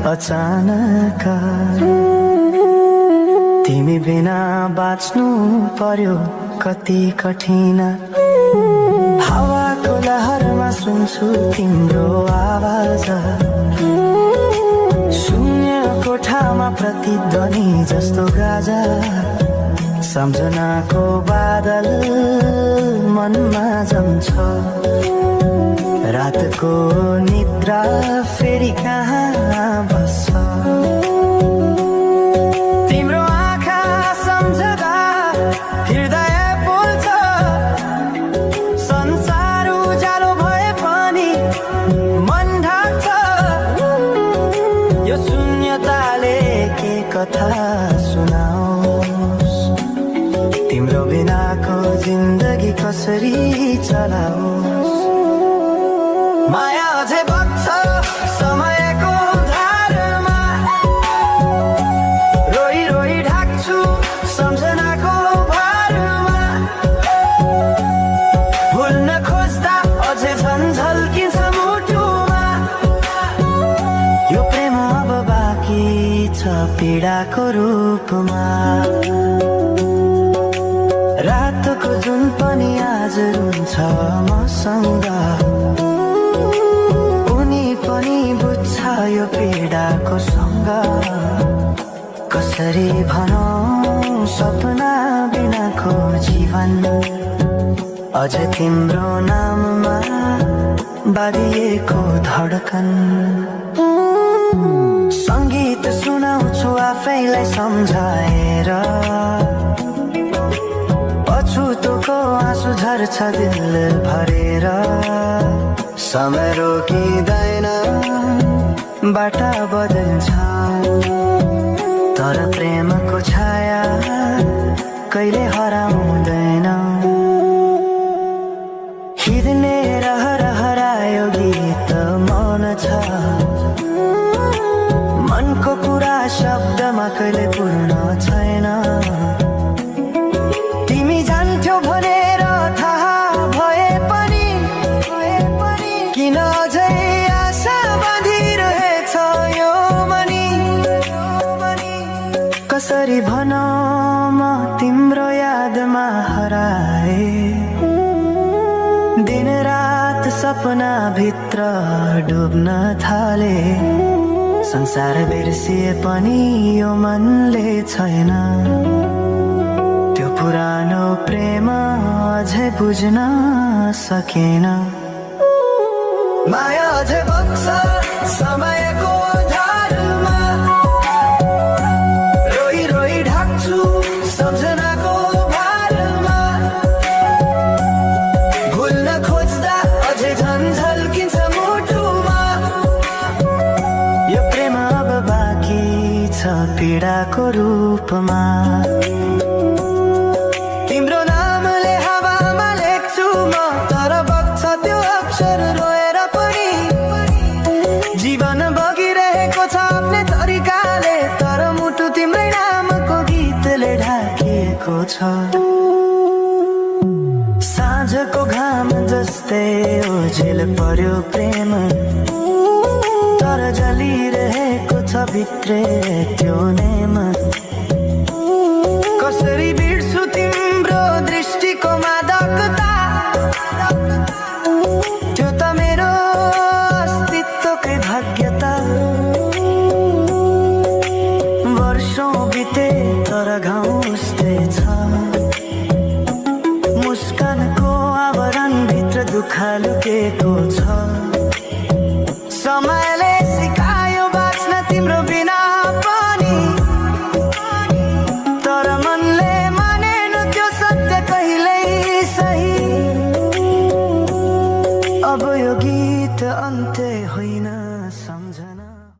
अचानक तिमी बिना बाँच्नु पर्यो कति कठिन। हावाको लहरमा सुन्छु तिम्रो आवाज, शून्य कोठामा प्रतिध्वनि जस्तो गाजा। सम्झनाको बादल मनमा जम्छ, रातको निद्रा फेरि कहाँ बस्छ। तिम्रो आँखा सम्झदा हृदय बोल्छ, संसार उज्यालो भए पनि मन ढाक्छ। यो शून्यताले के कथा सुनाओस्, तिम्रो बिनाको जिन्दगी कसरी चलाओस्। माया अझै बग्छ समयको धारमा, रोई रोई ढाक्छु सम्झनाको भारमा। भुल्न खोज्दा अझै झन्झल्किन्छ मुटुमा। यो प्रेम अब बाँकी छ पीडाको रूपमा। रातको जुन पनि आज रुन्छ मसँग, उनी पनि बुझ्छ यो पीडाको सँग। कसरी भनौं सपना बिनाको जीवन, अझ तिम्रो नाममा बाँधिएको धडकन। सङ्गीत सुनाउँछु आफैलाई सम्झाएर, पछुतोको आँसु झर्छ दिल भरेर। समय रोकिँदैन बाटा बदल्छ, तर प्रेमको छाया कहिले हराउँदैन। हिँड्ने हरायो गीत मौन छ, मनको कुरा शब्दमा कहिले पूर्ण छैन। तिमी जान्थ्यौ भनेर थाहा भए पनि किन अझै आशा बाँधिरहेछ यो मनी। कसरी भनौं म तिम्रो यादमा हराए, दिन रात सपना भित्र डुब्न थाले। संसार बिर्सिए पनि यो मनले छैन, त्यो पुरानो प्रेम अझै बुझ्न सकेन। माया अझै बग्छ समयको धारमा, रोई रोई ढाक्छु सम्झनाको भारमा। भुल्न खोज्दा अझै झन्झल्किन्छ मुटुमा। यो प्रेम अब बाँकी छ पीडाको रूपमा। तिम्रो नामले हावामा लेख्छु म, तर बग्छ त्यो अक्षर रोएर पनि। जीवन बगिरहेको छ आफ्नै तरिकाले, तर मुटु तिम्रै नामको गीतले ढाकिएको छ। साँझको घाम जस्तै ओझेल पर्यो प्रेम, तर जलिरहेको छ भित्रै त्यो नेम। कसरी